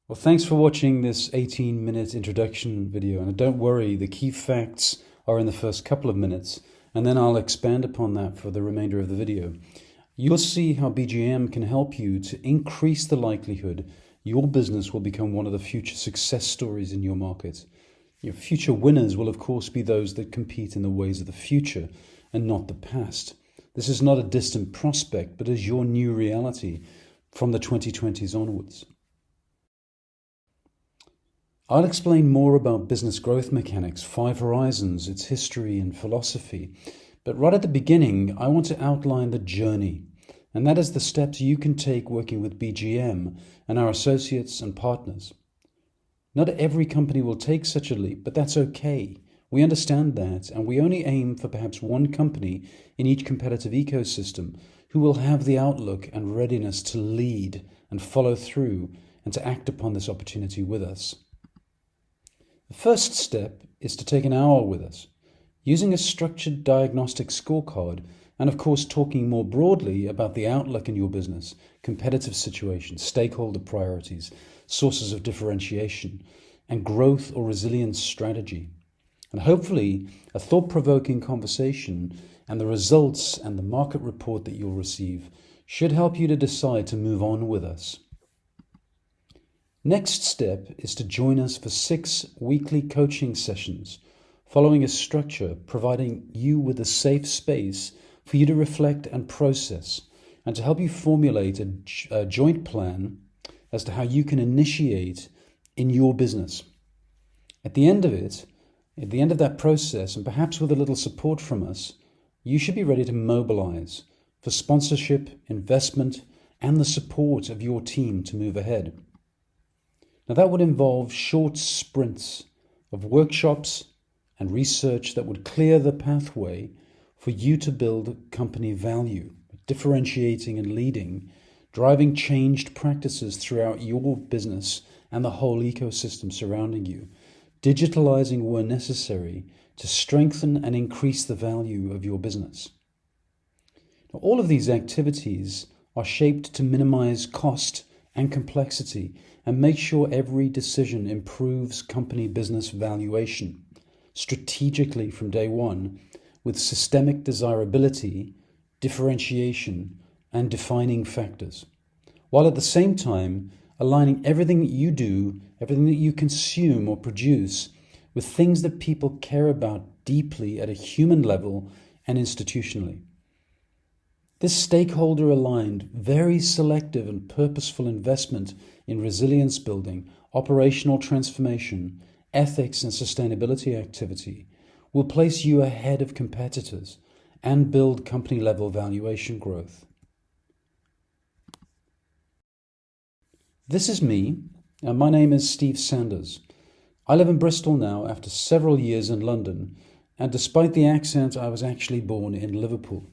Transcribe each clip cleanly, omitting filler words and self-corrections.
Well, thanks for watching this 18-minute introduction video. And don't worry, the key facts are in the first couple of minutes, and then I'll expand upon that for the remainder of the video. You'll see how BGM can help you to increase the likelihood your business will become one of the future success stories in your market. Your future winners will, of course, be those that compete in the ways of the future and not the past. This is not a distant prospect, but is your new reality from the 2020s onwards. I'll explain more about business growth mechanics, 5 horizons, its history and philosophy. But right at the beginning, I want to outline the journey. And that is the steps you can take working with BGM and our associates and partners. Not every company will take such a leap, but that's okay. We understand that, and we only aim for perhaps one company in each competitive ecosystem who will have the outlook and readiness to lead and follow through and to act upon this opportunity with us. The first step is to take an hour with us, using a structured diagnostic scorecard and of course talking more broadly about the outlook in your business, competitive situation, stakeholder priorities, sources of differentiation, and growth or resilience strategy. And hopefully a thought-provoking conversation and the results and the market report that you'll receive should help you to decide to move on with us. Next step is to join us for 6 weekly coaching sessions, following a structure providing you with a safe space for you to reflect and process, and to help you formulate a joint plan as to how you can initiate in your business. At the end of that process, and perhaps with a little support from us, you should be ready to mobilize for sponsorship, investment, and the support of your team to move ahead. Now that would involve short sprints of workshops and research that would clear the pathway for you to build company value, differentiating and leading, driving changed practices throughout your business and the whole ecosystem surrounding you, digitalizing where necessary to strengthen and increase the value of your business. Now, all of these activities are shaped to minimize cost and complexity and make sure every decision improves company business valuation strategically from day one, with systemic desirability, differentiation, and defining factors, while at the same time aligning everything that you do, everything that you consume or produce, with things that people care about deeply at a human level and institutionally. This stakeholder-aligned, very selective and purposeful investment in resilience building, operational transformation, ethics and sustainability activity will place you ahead of competitors and build company-level valuation growth. This is me, and my name is Steve Sanders. I live in Bristol now after several years in London, and despite the accent, I was actually born in Liverpool.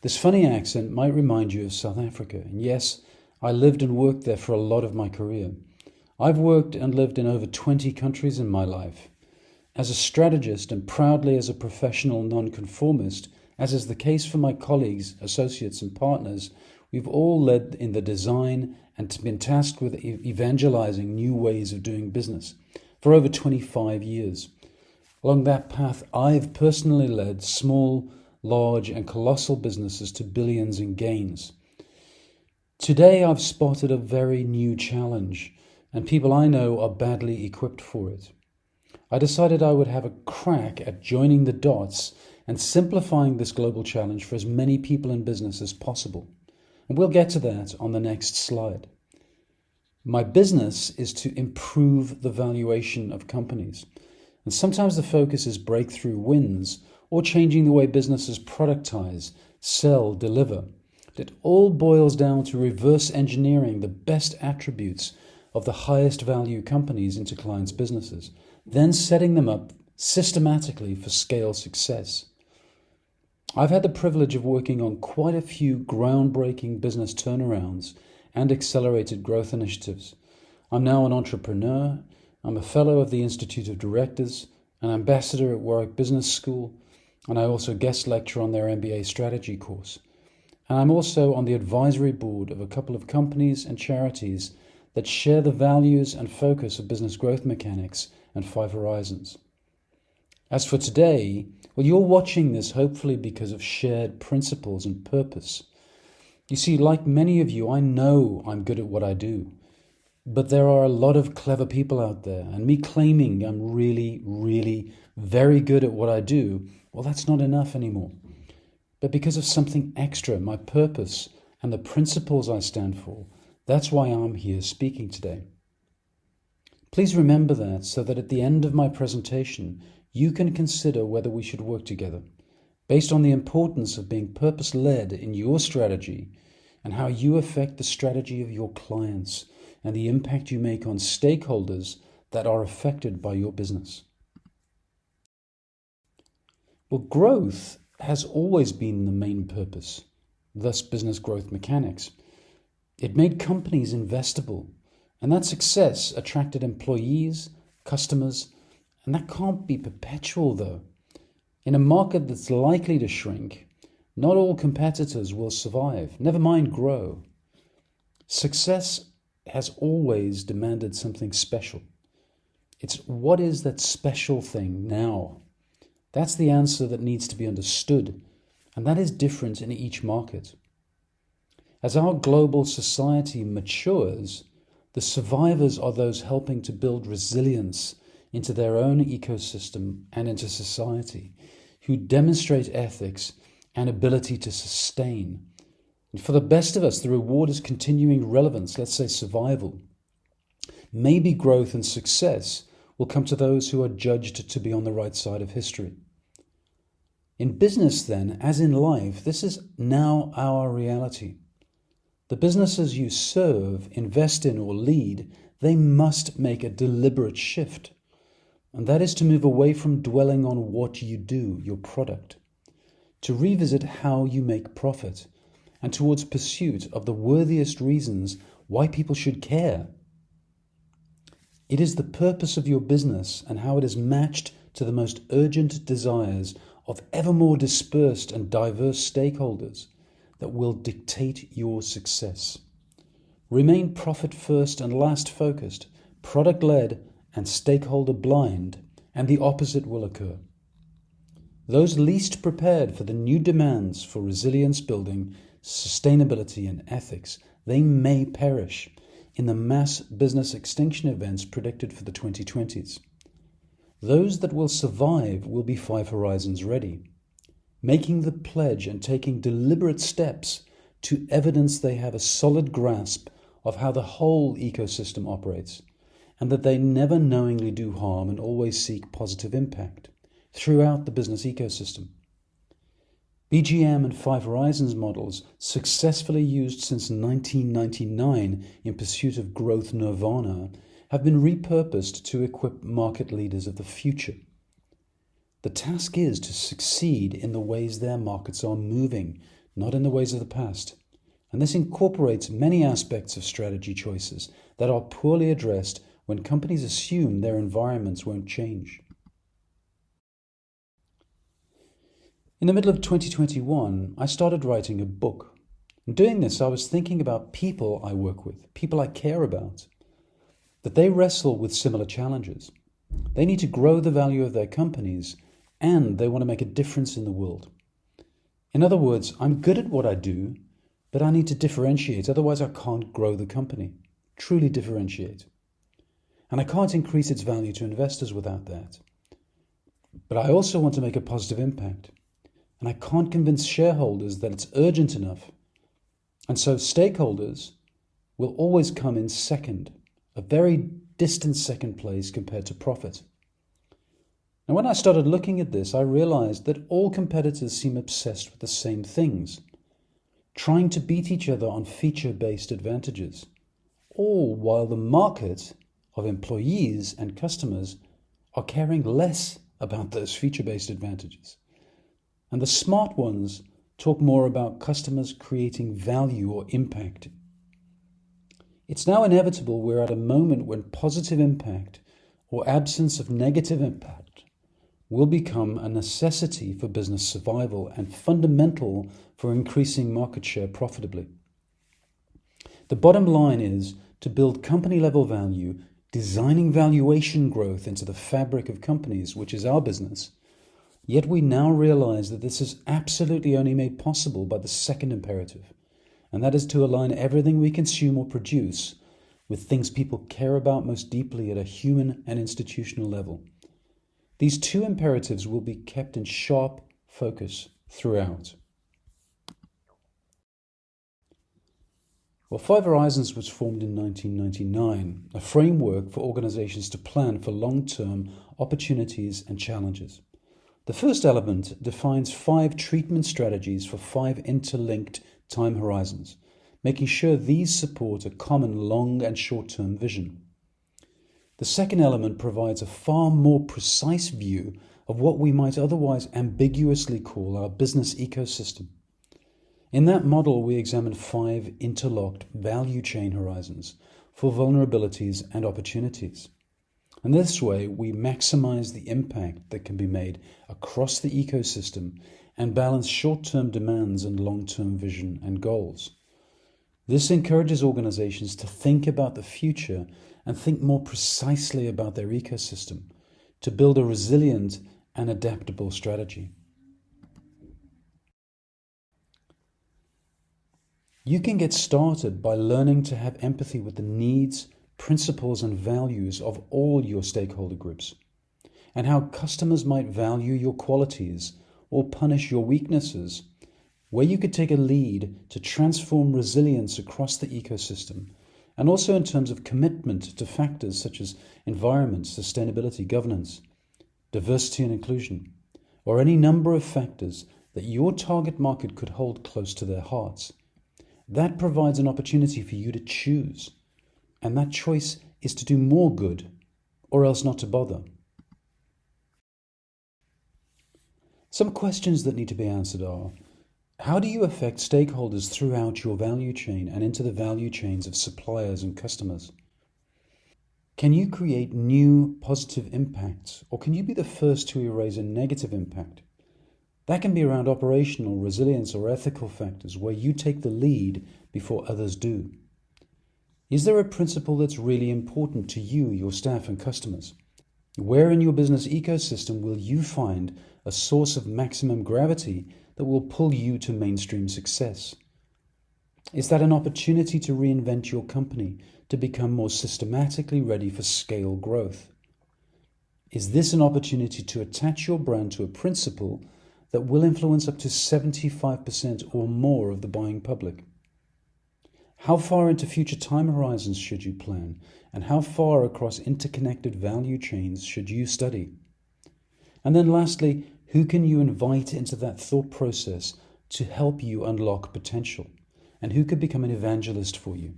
This funny accent might remind you of South Africa, and yes, I lived and worked there for a lot of my career. I've worked and lived in over 20 countries in my life. As a strategist and proudly as a professional nonconformist, as is the case for my colleagues, associates and partners, we've all led in the design and been tasked with evangelizing new ways of doing business for over 25 years. Along that path, I've personally led small, large and colossal businesses to billions in gains. Today I've spotted a very new challenge, and people I know are badly equipped for it. I decided I would have a crack at joining the dots and simplifying this global challenge for as many people in business as possible. And we'll get to that on the next slide. My business is to improve the valuation of companies. And sometimes the focus is breakthrough wins or changing the way businesses productize, sell, deliver. It all boils down to reverse engineering the best attributes of the highest value companies into clients' businesses, then setting them up systematically for scale success. I've had the privilege of working on quite a few groundbreaking business turnarounds and accelerated growth initiatives. I'm now an entrepreneur, I'm a fellow of the Institute of Directors, an ambassador at Warwick Business School, and I also guest lecture on their MBA strategy course. And I'm also on the advisory board of a couple of companies and charities that share the values and focus of Business Growth Mechanics and Five Horizons. As for today, well, you're watching this hopefully because of shared principles and purpose. You see, like many of you, I know I'm good at what I do, but there are a lot of clever people out there, and me claiming I'm really, really very good at what I do, well, that's not enough anymore. But because of something extra, my purpose and the principles I stand for, that's why I'm here speaking today. Please remember that so that at the end of my presentation, you can consider whether we should work together, based on the importance of being purpose-led in your strategy and how you affect the strategy of your clients and the impact you make on stakeholders that are affected by your business. Well, growth has always been the main purpose, thus Business Growth Mechanics. It made companies investable, and that success attracted employees, customers, and that can't be perpetual though. In a market that's likely to shrink, not all competitors will survive, never mind grow. Success has always demanded something special. It's what is that special thing now? That's the answer that needs to be understood, and that is different in each market. As our global society matures, the survivors are those helping to build resilience into their own ecosystem and into society, who demonstrate ethics and ability to sustain. And for the best of us, the reward is continuing relevance, let's say survival. Maybe growth and success will come to those who are judged to be on the right side of history. In business then, as in life, this is now our reality. The businesses you serve, invest in or lead, they must make a deliberate shift. And that is to move away from dwelling on what you do, your product, to revisit how you make profit, and towards pursuit of the worthiest reasons why people should care. It is the purpose of your business and how it is matched to the most urgent desires of ever more dispersed and diverse stakeholders that will dictate your success. Remain profit first and last focused, product led and stakeholder blind, and the opposite will occur. Those least prepared for the new demands for resilience building, sustainability and ethics, they may perish in the mass business extinction events predicted for the 2020s. Those that will survive will be Five Horizons ready, making the pledge and taking deliberate steps to evidence they have a solid grasp of how the whole ecosystem operates, and that they never knowingly do harm and always seek positive impact throughout the business ecosystem. BGM and Five Horizons models, successfully used since 1999 in pursuit of growth nirvana, have been repurposed to equip market leaders of the future. The task is to succeed in the ways their markets are moving, not in the ways of the past. And this incorporates many aspects of strategy choices that are poorly addressed when companies assume their environments won't change. In the middle of 2021, I started writing a book. In doing this, I was thinking about people I work with, people I care about, that they wrestle with similar challenges. They need to grow the value of their companies, and they want to make a difference in the world. In other words, I'm good at what I do, but I need to differentiate, otherwise I can't grow the company, truly differentiate. And I can't increase its value to investors without that. But I also want to make a positive impact. And I can't convince shareholders that it's urgent enough. And so stakeholders will always come in second, a very distant second place compared to profit. Now, when I started looking at this, I realized that all competitors seem obsessed with the same things, trying to beat each other on feature-based advantages, all while the market of employees and customers are caring less about those feature-based advantages. And the smart ones talk more about customers creating value or impact. It's now inevitable we're at a moment when positive impact or absence of negative impact will become a necessity for business survival and fundamental for increasing market share profitably. The bottom line is to build company level value, designing valuation growth into the fabric of companies, which is our business. Yet we now realize that this is absolutely only made possible by the second imperative, and that is to align everything we consume or produce with things people care about most deeply at a human and institutional level. These two imperatives will be kept in sharp focus throughout. Well, Five Horizons was formed in 1999, a framework for organizations to plan for long-term opportunities and challenges. The first element defines 5 treatment strategies for 5 interlinked time horizons, making sure these support a common long and short-term vision. The second element provides a far more precise view of what we might otherwise ambiguously call our business ecosystem. In that model, we examine 5 interlocked value chain horizons for vulnerabilities and opportunities. And this way, we maximize the impact that can be made across the ecosystem and balance short-term demands and long-term vision and goals. This encourages organizations to think about the future and think more precisely about their ecosystem to build a resilient and adaptable strategy. You can get started by learning to have empathy with the needs, principles, and values of all your stakeholder groups, and how customers might value your qualities or punish your weaknesses, where you could take a lead to transform resilience across the ecosystem, and also in terms of commitment to factors such as environment, sustainability, governance, diversity and inclusion, or any number of factors that your target market could hold close to their hearts. That provides an opportunity for you to choose, and that choice is to do more good or else not to bother. Some questions that need to be answered are: how do you affect stakeholders throughout your value chain and into the value chains of suppliers and customers? Can you create new positive impacts, or can you be the first to erase a negative impact? That can be around operational resilience or ethical factors where you take the lead before others do. Is there a principle that's really important to you, your staff and customers? Where in your business ecosystem will you find a source of maximum gravity that will pull you to mainstream success? Is that an opportunity to reinvent your company to become more systematically ready for scale growth? Is this an opportunity to attach your brand to a principle that will influence up to 75% or more of the buying public? How far into future time horizons should you plan, and how far across interconnected value chains should you study? And then lastly, who can you invite into that thought process to help you unlock potential, and who could become an evangelist for you?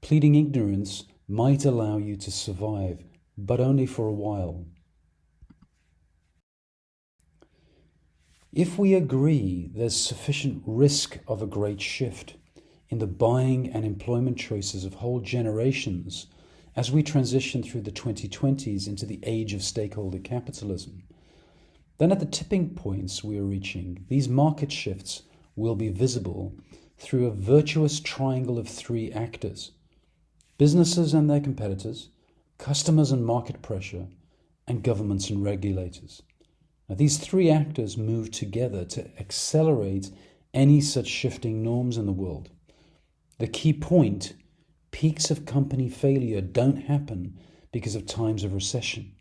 Pleading ignorance might allow you to survive, but only for a while. If we agree there's sufficient risk of a great shift in the buying and employment choices of whole generations as we transition through the 2020s into the age of stakeholder capitalism, then at the tipping points we are reaching, these market shifts will be visible through a virtuous triangle of 3 actors: businesses and their competitors, customers and market pressure, and governments and regulators. Now, these 3 actors move together to accelerate any such shifting norms in the world. The key point: peaks of company failure don't happen because of times of recession.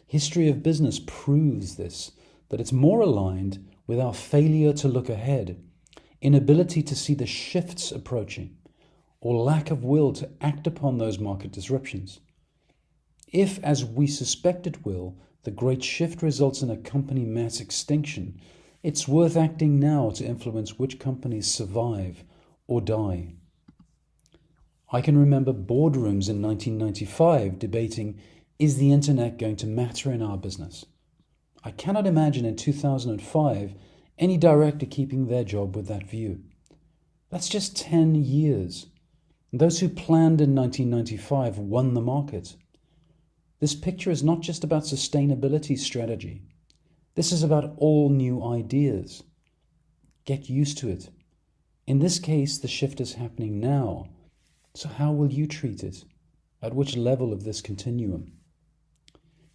History of business proves this, that it's more aligned with our failure to look ahead, inability to see the shifts approaching, or lack of will to act upon those market disruptions. If, as we suspect it will, the great shift results in a company mass extinction, it's worth acting now to influence which companies survive or die. I can remember boardrooms in 1995 debating, is the internet going to matter in our business? I cannot imagine in 2005 any director keeping their job with that view. That's just 10 years. Those who planned in 1995 won the market. This picture is not just about sustainability strategy. This is about all new ideas. Get used to it. In this case, the shift is happening now, So how will you treat it? At which level of this continuum?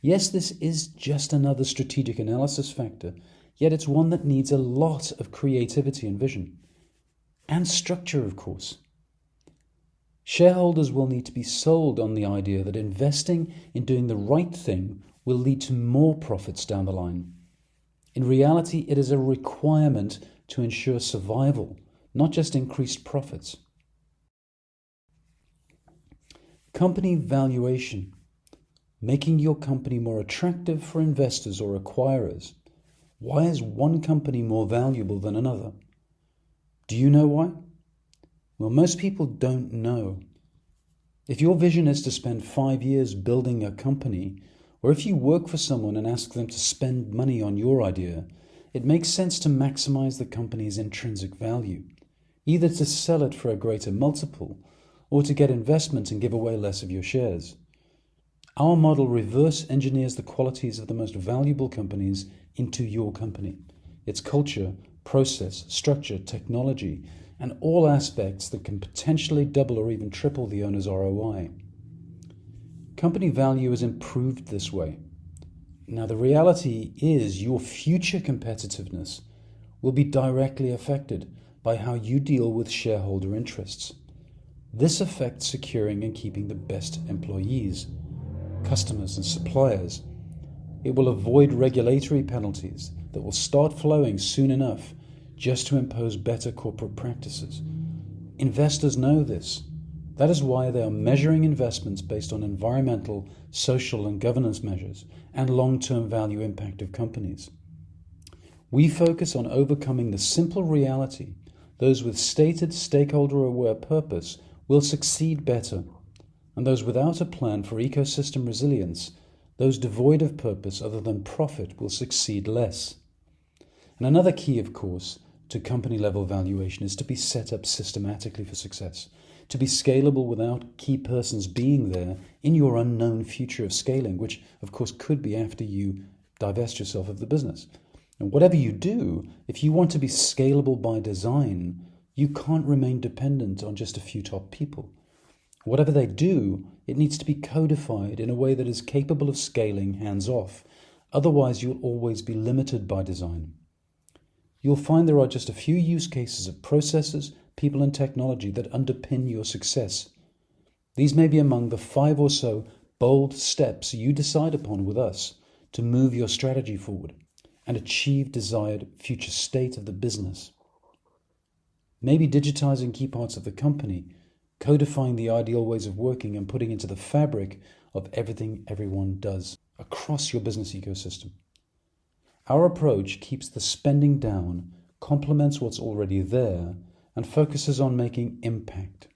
Yes, this is just another strategic analysis factor, yet it's one that needs a lot of creativity and vision. And structure, of course. Shareholders will need to be sold on the idea that investing in doing the right thing will lead to more profits down the line. In reality, it is a requirement to ensure survival, not just increased profits. Company valuation. Making your company more attractive for investors or acquirers. Why is one company more valuable than another? Do you know why? Well, most people don't know. If your vision is to spend 5 years building a company, or if you work for someone and ask them to spend money on your idea, it makes sense to maximize the company's intrinsic value, either to sell it for a greater multiple or to get investment and give away less of your shares. Our model reverse engineers the qualities of the most valuable companies into your company, its culture, process, structure, technology, and all aspects that can potentially double or even triple the owner's ROI. Company value is improved this way. Now, the reality is your future competitiveness will be directly affected by how you deal with shareholder interests. This affects securing and keeping the best employees, customers, and suppliers. It will avoid regulatory penalties that will start flowing soon enough just to impose better corporate practices. Investors know this. That is why they are measuring investments based on environmental, social, and governance measures and long-term value impact of companies. We focus on overcoming the simple reality: those with stated stakeholder-aware purpose will succeed better, and those without a plan for ecosystem resilience, those devoid of purpose other than profit, will succeed less. And another key, of course, to company-level valuation is to be set up systematically for success, to be scalable without key persons being there in your unknown future of scaling, which, of course, could be after you divest yourself of the business. And whatever you do, if you want to be scalable by design, you can't remain dependent on just a few top people. Whatever they do, it needs to be codified in a way that is capable of scaling hands-off. Otherwise, you'll always be limited by design. You'll find there are just a few use cases of processes, people, and technology that underpin your success. These may be among the 5 or so bold steps you decide upon with us to move your strategy forward and achieve desired future state of the business. Maybe digitizing key parts of the company, codifying the ideal ways of working, and putting into the fabric of everything everyone does across your business ecosystem. Our approach keeps the spending down, complements what's already there, and focuses on making impact.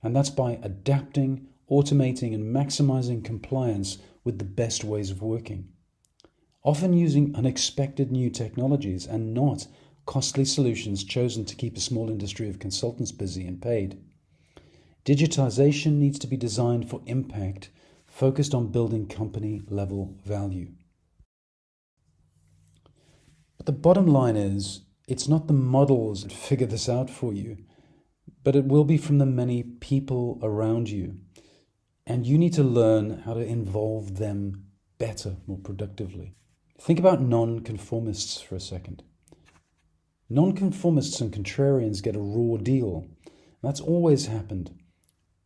And that's by adapting, automating, and maximizing compliance with the best ways of working. Often using unexpected new technologies and not costly solutions chosen to keep a small industry of consultants busy and paid. Digitization needs to be designed for impact, focused on building company-level value. But the bottom line is, it's not the models that figure this out for you, but it will be from the many people around you. And you need to learn how to involve them better, more productively. Think about non-conformists for a second. Non-conformists and contrarians get a raw deal. That's always happened.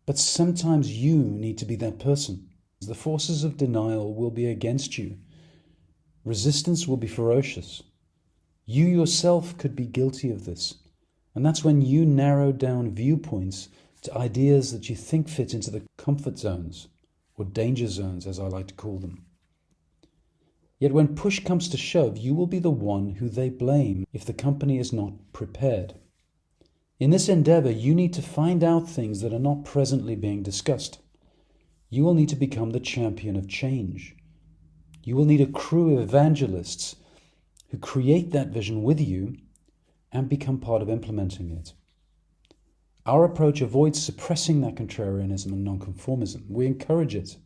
But sometimes you need to be that person. The forces of denial will be against you. Resistance will be ferocious. You yourself could be guilty of this. And that's when you narrow down viewpoints to ideas that you think fit into the comfort zones, or danger zones, as I like to call them. Yet when push comes to shove, you will be the one who they blame if the company is not prepared. In this endeavor, you need to find out things that are not presently being discussed. You will need to become the champion of change. You will need a crew of evangelists who create that vision with you and become part of implementing it. Our approach avoids suppressing that contrarianism and nonconformism. We encourage it,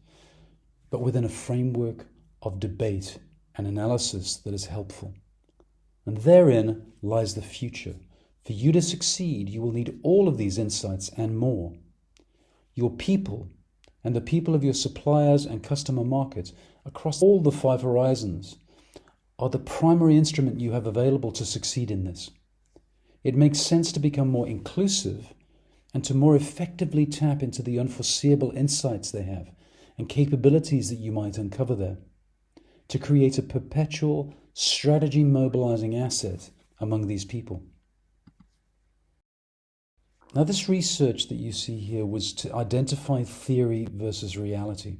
but within a framework of debate and analysis that is helpful. And therein lies the future. For you to succeed, you will need all of these insights and more. your people, and the people of your suppliers and customer markets across all the 5 horizons are the primary instrument you have available to succeed in this. It makes sense to become more inclusive and to more effectively tap into the unforeseeable insights they have and capabilities that you might uncover there, to create a perpetual strategy mobilizing asset among these people. Now, this research that you see here was to identify theory versus reality.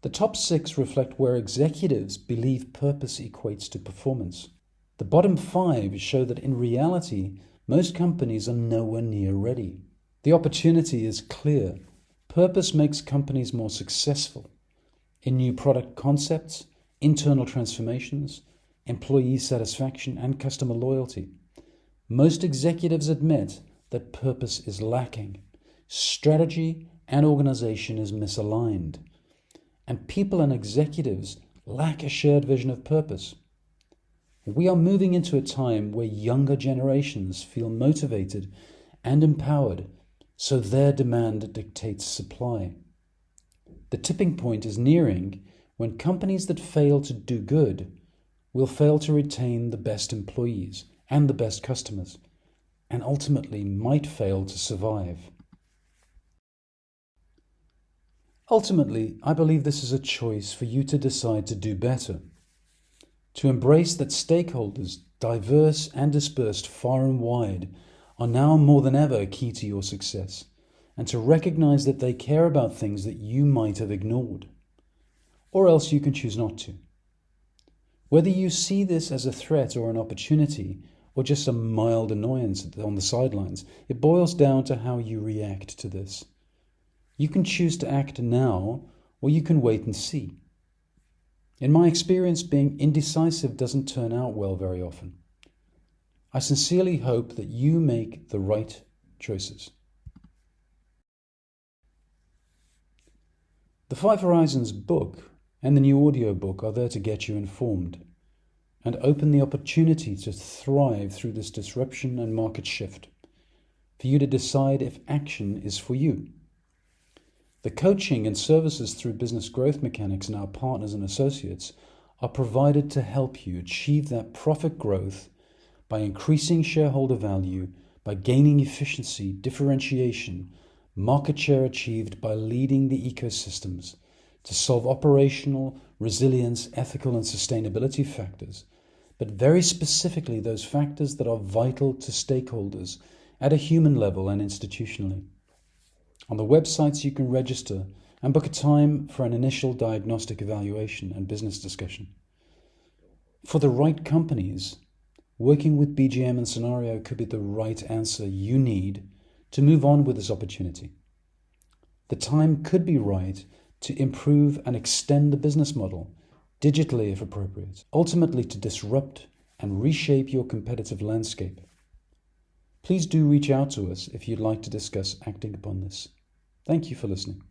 The top 6 reflect where executives believe purpose equates to performance. The bottom 5 show that in reality, most companies are nowhere near ready. The opportunity is clear. Purpose makes companies more successful in new product concepts, internal transformations, employee satisfaction, and customer loyalty. Most executives admit that purpose is lacking. Strategy and organization is misaligned. And people and executives lack a shared vision of purpose. We are moving into a time where younger generations feel motivated and empowered, so their demand dictates supply. The tipping point is nearing when companies that fail to do good will fail to retain the best employees and the best customers, and ultimately might fail to survive. Ultimately, I believe this is a choice for you to decide to do better, to embrace that stakeholders, diverse and dispersed far and wide, are now more than ever key to your success, and to recognize that they care about things that you might have ignored, or else you can choose not to. Whether you see this as a threat or an opportunity, or just a mild annoyance on the sidelines, it boils down to how you react to this. You can choose to act now, or you can wait and see. In my experience, being indecisive doesn't turn out well very often. I sincerely hope that you make the right choices. The 5 Horizons book and the new audio book are there to get you informed and open the opportunity to thrive through this disruption and market shift, for you to decide if action is for you. The coaching and services through Business Growth Mechanics and our partners and associates are provided to help you achieve that profit growth by increasing shareholder value, by gaining efficiency, differentiation, market share achieved by leading the ecosystems to solve operational, resilience, ethical and sustainability factors, but very specifically those factors that are vital to stakeholders at a human level and institutionally. On the websites you can register and book a time for an initial diagnostic evaluation and business discussion. For the right companies, working with BGM and Scenario could be the right answer you need to move on with this opportunity. The time could be right to improve and extend the business model, digitally if appropriate, ultimately to disrupt and reshape your competitive landscape. Please do reach out to us if you'd like to discuss acting upon this. Thank you for listening.